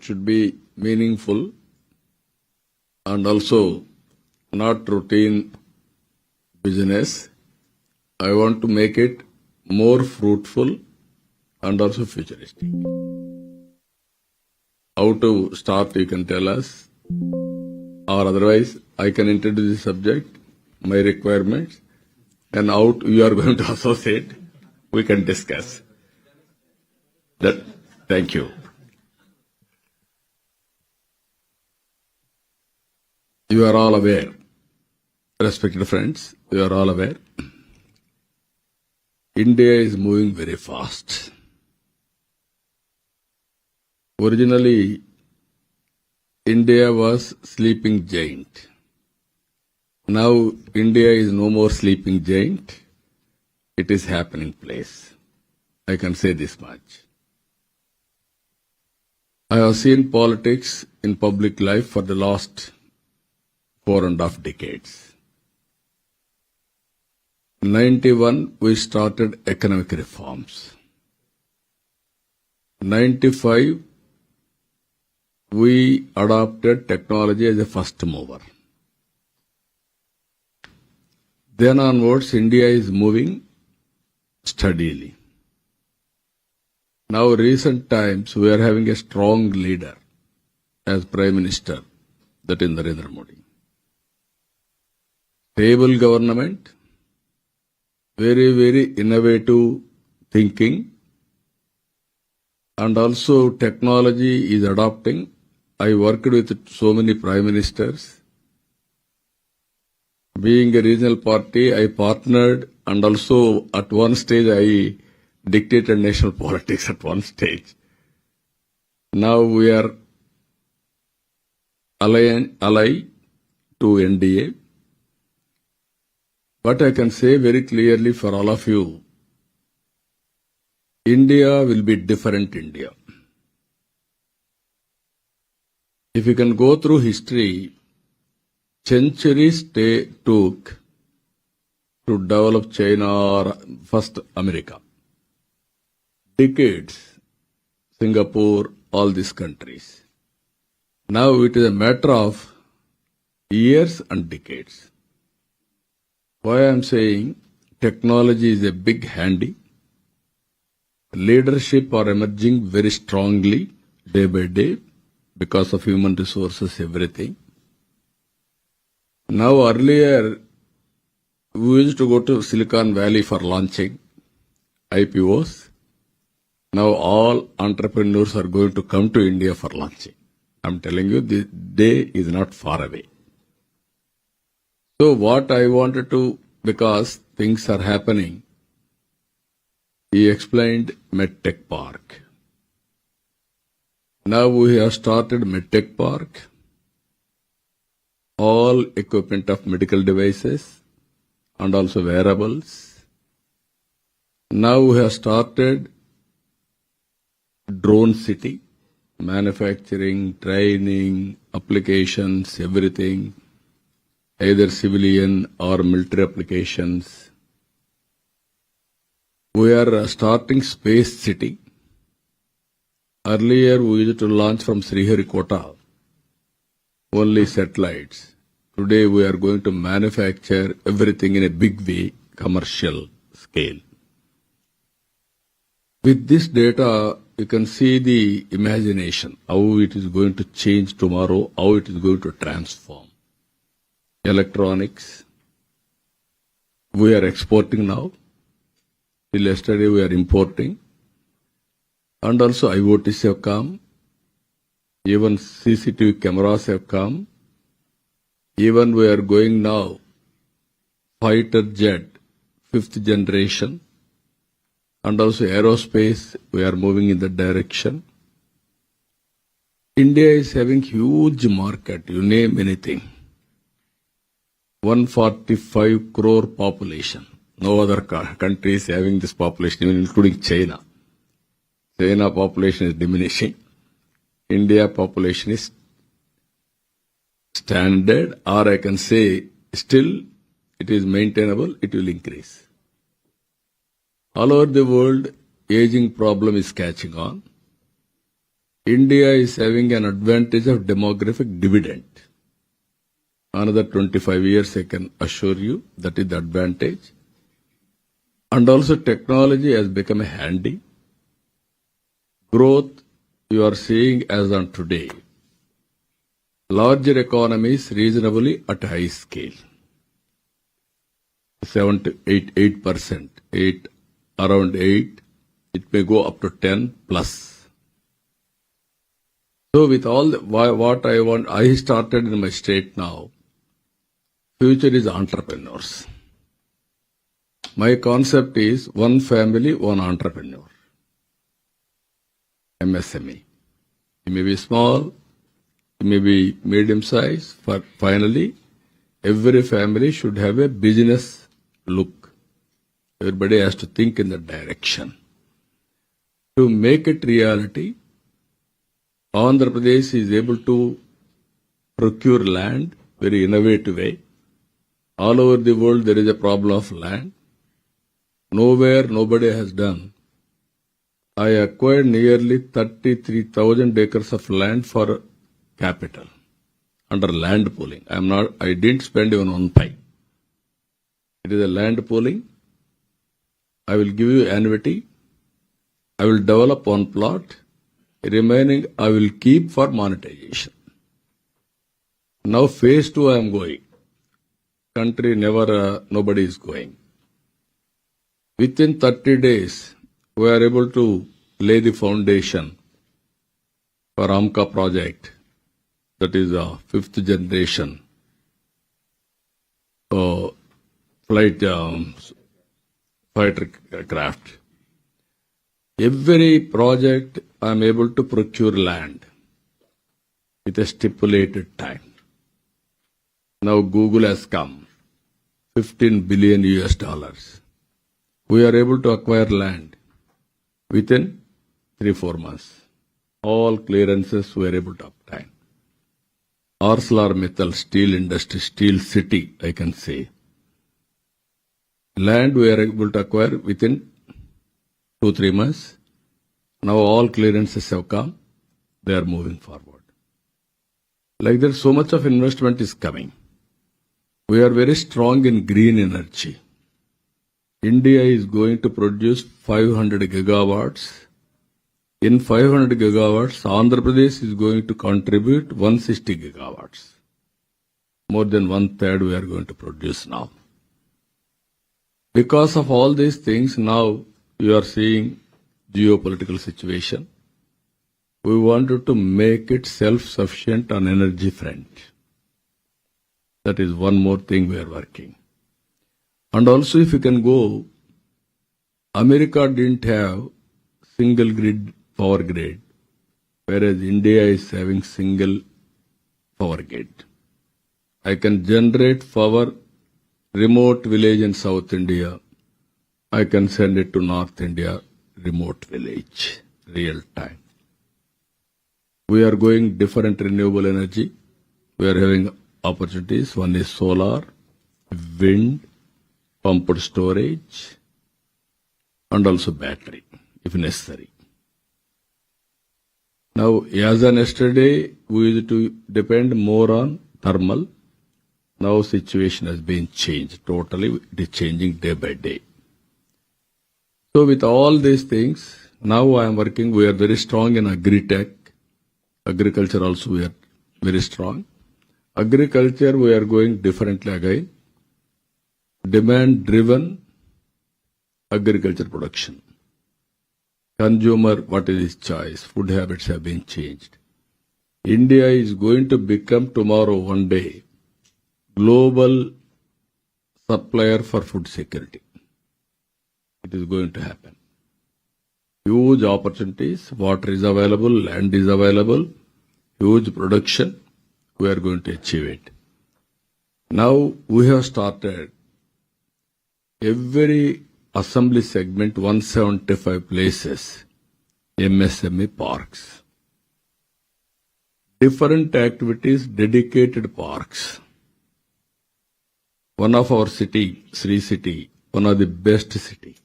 It should be meaningful and also not routine business. I want to make it more fruitful and also futuristic. How to start, you can tell us, or otherwise I can introduce the subject, my requirements, and how you are going to associate, we can discuss. Thank you. You are all aware, respected friends, you are all aware, India is moving very fast. Originally, India was sleeping giant. Now, India is no more sleeping giant. It is happening place. I can say this much. I have seen politics in public life for the last 4.5 decades. 91, we started economic reforms. 95, we adopted technology as a first mover. Then onwards, India is moving steadily. Now, recent times, we are having a strong leader as Prime Minister, that is Narendra Modi. Stable government, very, very innovative thinking, and also technology is adopting. I worked with so many prime ministers. Being a regional party, I partnered, and also at one stage I dictated national politics at one stage. Now we are ally to NDA. But I can say very clearly for all of you, India will be different India. If you can go through history, centuries took to develop China or first America. Decades, Singapore, all these countries. Now it is a matter of years and decades. Why I am saying technology is a big handy. Leadership are emerging very strongly day by day because of human resources, everything. Now earlier, we used to go to Silicon Valley for launching IPOs. Now all entrepreneurs are going to come to India for launching. I'm telling you, the day is not far away. So what I wanted to, because things are happening, he explained MedTech Park. Now we have started MedTech Park, all equipment of medical devices and also wearables. Now we have started Drone City, manufacturing, training, applications, everything, either civilian or military applications. We are starting Space City. Earlier we used to launch from Sriharikota, only satellites. Today we are going to manufacture everything in a big way, commercial scale. With this data, you can see the imagination, how it is going to change tomorrow, how it is going to transform. Electronics, we are exporting now. Till yesterday we are importing. And also IoTs have come. Even CCTV cameras have come. Even we are going now, fighter jet, 5th generation. And also aerospace, we are moving in that direction. India is having huge market, you name anything. 145 crore population. No other country is having this population, even including China. China population is diminishing. India population is standard, or I can say still it is maintainable, it will increase. All over the world, aging problem is catching on. India is having an advantage of demographic dividend. Another 25 years, I can assure you, that is the advantage. And also technology has become handy. Growth you are seeing as on today. Larger economies reasonably at high scale. 7 to 8%, 8, around 8. It may go up to 10 plus. So with all what I want, I started in my state now. Future is entrepreneurs. My concept is one family, one entrepreneur. MSME. It may be small, it may be medium size, but finally, every family should have a business look. Everybody has to think in that direction. To make it reality, Andhra Pradesh is able to procure land very innovative way. All over the world there is a problem of land. Nowhere nobody has done. I acquired nearly 33,000 acres of land for capital under land pooling. I didn't spend even 1 paisa. It is a land pooling. I will give you annuity. I will develop one plot. Remaining I will keep for monetization. Now phase 2 I am going. Country nobody is going. Within 30 days, we are able to lay the foundation for AMCA project. That is a 5th generation fighter craft. Every project I am able to procure land with a stipulated time. Now Google has come, $15 billion. We are able to acquire land within 3-4 months. All clearances we are able to obtain. ArcelorMittal steel industry, steel city, I can say. Land we are able to acquire within 2-3 months. Now all clearances have come. They are moving forward. Like that, so much of investment is coming. We are very strong in green energy. India is going to produce 500 gigawatts. In 500 gigawatts, Andhra Pradesh is going to contribute 160 gigawatts. More than 1/3 we are going to produce now. Because of all these things, now you are seeing geopolitical situation. We wanted to make it self-sufficient on energy front. That is one more thing we are working. And also if you can go, America didn't have single grid power grid, whereas India is having single power grid. I can generate power remote village in South India. I can send it to North India, remote village, real time. We are going different renewable energy. We are having opportunities. One is solar, wind, pumped storage, and also battery, if necessary. Now, as on yesterday, we used to depend more on thermal. Now, situation has been changed totally. It is changing day by day. So, with all these things, now I am working. We are very strong in agri-tech. Agriculture also we are very strong. Agriculture, we are going differently again. Demand-driven agriculture production. Consumer, what is his choice? Food habits have been changed. India is going to become tomorrow, one day, global supplier for food security. It is going to happen. Huge opportunities. Water is available, land is available, huge production. We are going to achieve it. Now we have started every assembly segment, 175 places, MSME parks. Different activities, dedicated parks. One of our city, Sri City, one of the best city.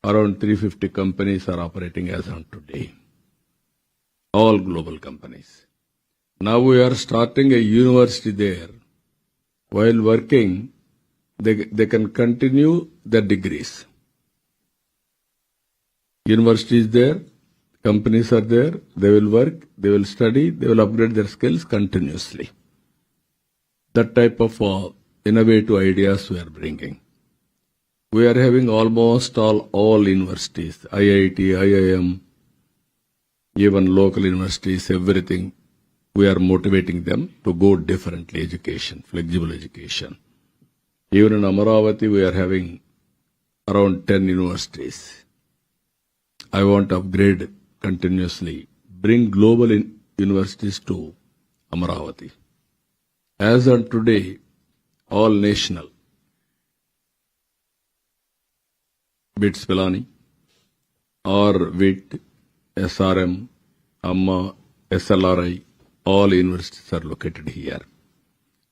Around 350 companies are operating as on today. all global companies. Now we are starting a university there. While working, they can continue their degrees. University is there, companies are there, they will work, they will study, they will upgrade their skills continuously. That type of innovative ideas we are bringing. We are having almost all universities, IIT, IIM, even local universities, everything. We are motivating them to go differently education, flexible education. Even in Amaravati, we are having around 10 universities. I want to upgrade continuously, bring global universities to Amaravati. As on today, all national, BITS Pilani, or WIT, SRM, AMMA, SLRI, all universities are located here.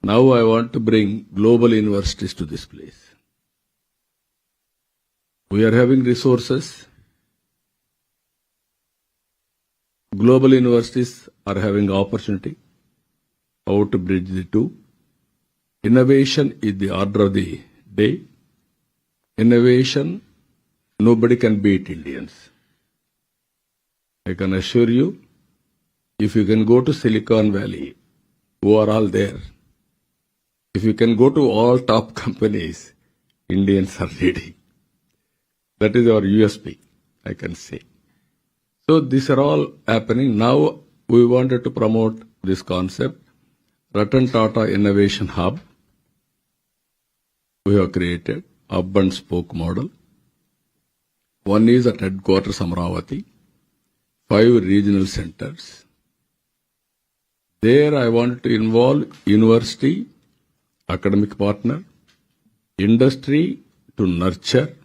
Now I want to bring global universities to this place. We are having resources. Global universities are having opportunity. How to bridge the two. Innovation is the order of the day. Innovation, nobody can beat Indians. I can assure you, if you can go to Silicon Valley, who are all there? If you can go to all top companies, Indians are leading. That is our USP, I can say. So these are all happening. Now we wanted to promote this concept. Ratan Tata Innovation Hub. We have created hub and spoke model. One is at headquarters Amaravati, 5 regional centers. There I wanted to involve university, academic partner, industry to nurture,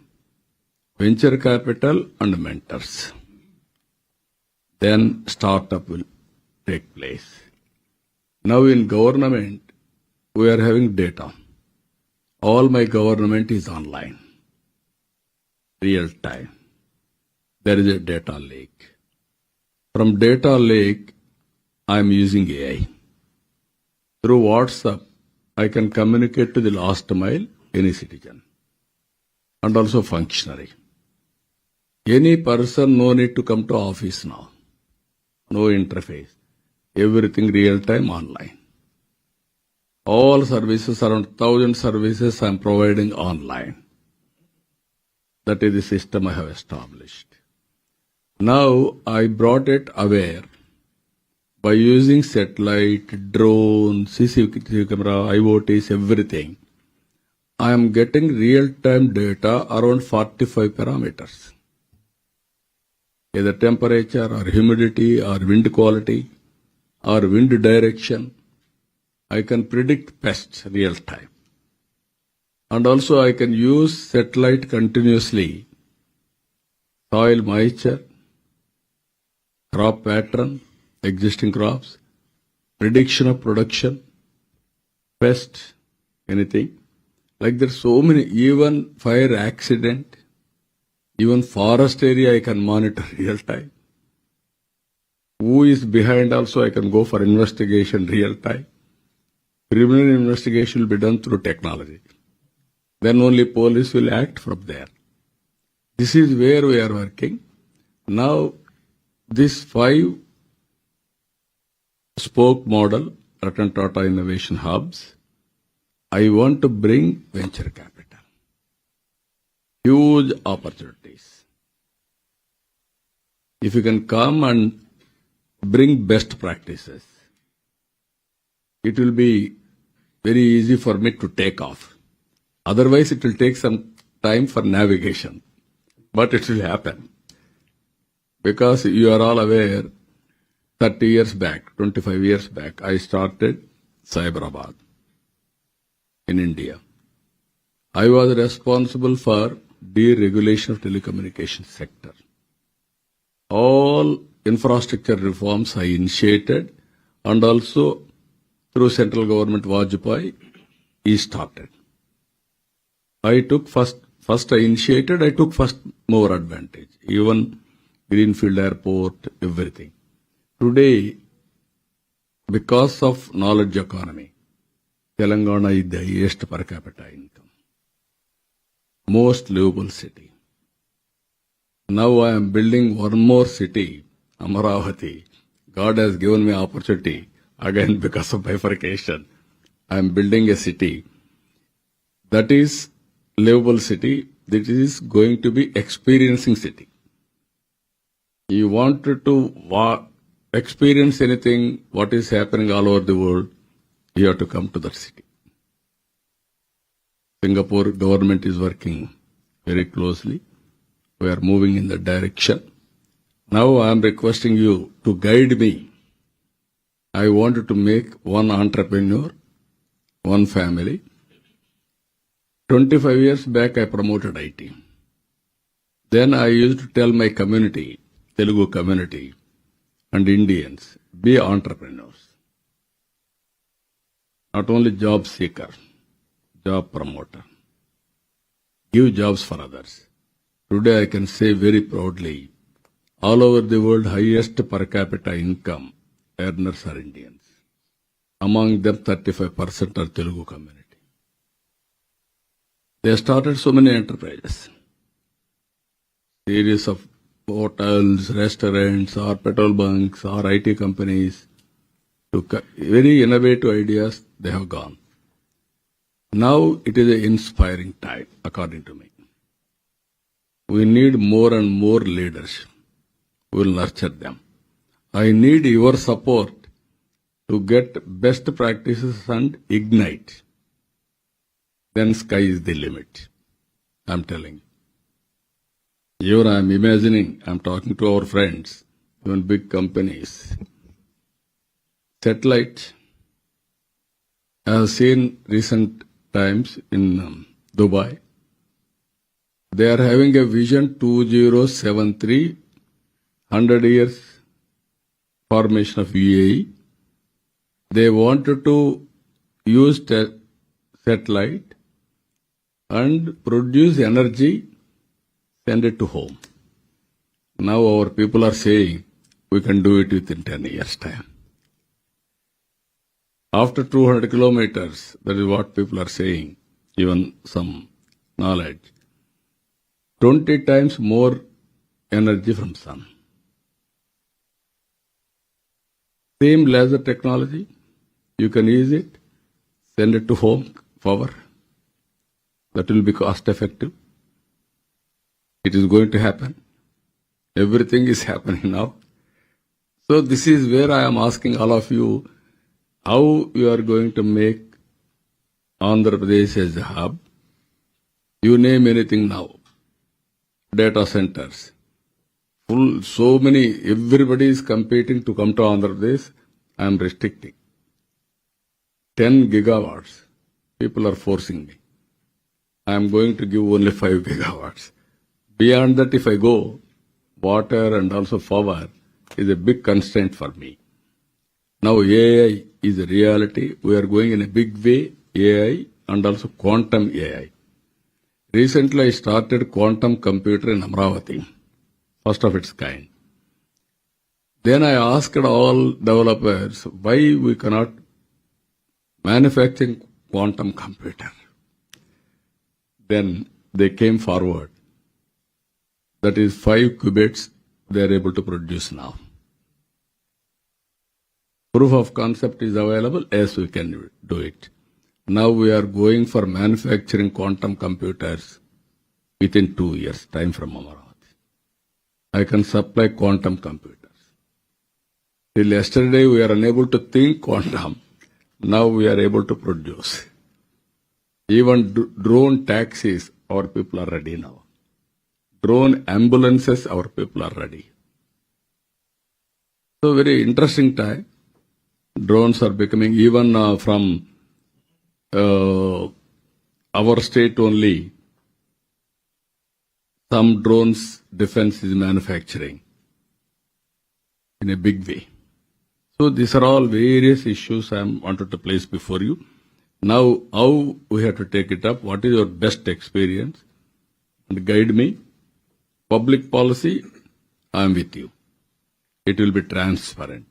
venture capital and mentors. Then startup will take place. Now in government, we are having data. All my government is online, real time. There is a data lake. From data lake, I am using AI. Through WhatsApp, I can communicate to the last mile, any citizen, and also functionary. Any person, no need to come to office now. No interface. Everything real time online. All services, around 1,000 services I am providing online. That is the system I have established. Now I brought it aware by using satellite, drone, CCTV camera, IoTs, everything. I am getting real-time data around 45 parameters. Either temperature or humidity or wind quality or wind direction. I can predict pests real time. And also I can use satellite continuously. Soil moisture, crop pattern, existing crops, prediction of production, pest, anything. Like there's so many, even fire accident, even forest area I can monitor real time. Who is behind also I can go for investigation real time. Criminal investigation will be done through technology. Then only police will act from there. This is where we are working. Now, this 5 spoke model, Ratan Tata Innovation Hubs, I want to bring venture capital. Huge opportunities. If you can come and bring best practices, it will be very easy for me to take off. Otherwise, it will take some time for navigation. But it will happen. Because you are all aware, 30 years back, 25 years back, I started Cyberabad in India. I was responsible for deregulation of telecommunications sector. All infrastructure reforms I initiated, and also through central government Vajpayee, he started. I took first I initiated, I took first mover advantage. Even Greenfield Airport, everything. Today, because of knowledge economy, Telangana is the highest per capita income, most livable city. Now I am building one more city, Amaravati. God has given me opportunity again because of bifurcation. I am building a city that is livable city. That is going to be experiencing city. You wanted to experience anything, what is happening all over the world, you have to come to that city. Singapore government is working very closely. We are moving in that direction. Now I am requesting you to guide me. I wanted to make one entrepreneur, one family. 25 years back I promoted IT. Then I used to tell my community, Telugu community and Indians, be entrepreneurs. Not only job seeker, job promoter. Give jobs for others. Today I can say very proudly, all over the world highest per capita income earners are Indians. Among them 35% are Telugu community. They started so many enterprises. Series of hotels, restaurants, or petrol bunks, or IT companies. To very innovative ideas they have gone. Now it is an inspiring time, according to me. We need more and more leaders. We will nurture them. I need your support to get best practices and ignite. Then sky is the limit. I'm telling you. Here I'm imagining, I'm talking to our friends, even big companies. Satellite. I have seen recent times in Dubai. They are having a vision 2073, 100 years formation of UAE. They wanted to use satellite and produce energy, send it to home. Now our people are saying we can do it within 10 years' time. After 200 kilometers, that is what people are saying, even some knowledge. 20 times more energy from sun. Same laser technology, you can use it, send it to home, power. That will be cost effective. It is going to happen. Everything is happening now. So this is where I am asking all of you, how you are going to make Andhra Pradesh as a hub. You name anything now. Data centers. So many, everybody is competing to come to Andhra Pradesh. I am restricting. 10 gigawatts. People are forcing me. I am going to give only 5 gigawatts. Beyond that, if I go, water and also power is a big constraint for me. Now AI is a reality. We are going in a big way, AI and also quantum AI. Recently, I started quantum computer in Amaravati, first of its kind. Then I asked all developers why we cannot manufacture quantum computer. Then they came forward. That is 5 qubits they are able to produce now. Proof of concept is available. Yes, we can do it. Now we are going for manufacturing quantum computers within 2 years, time from Amaravati. I can supply quantum computers. Till yesterday we are unable to think quantum. Now we are able to produce. Even drone taxis, our people are ready now. Drone ambulances, our people are ready. So very interesting time. Drones are becoming, even from our state only, some drones defense is manufacturing in a big way. So these are all various issues I wanted to place before you. Now, how we have to take it up? What is your best experience? And guide me. Public policy, I am with you. It will be transparent.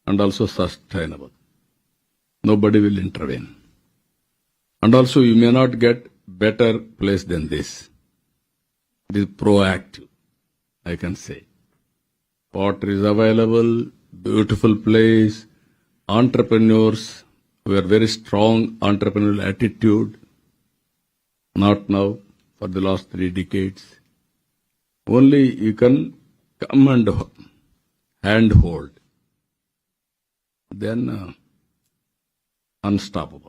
and also sustainable. Nobody will intervene. And also you may not get better place than this. It is proactive, I can say. Water is available, beautiful place, entrepreneurs who have very strong entrepreneurial attitude, not now, for the last 3 decades. Only you can come and hand hold. Then unstoppable.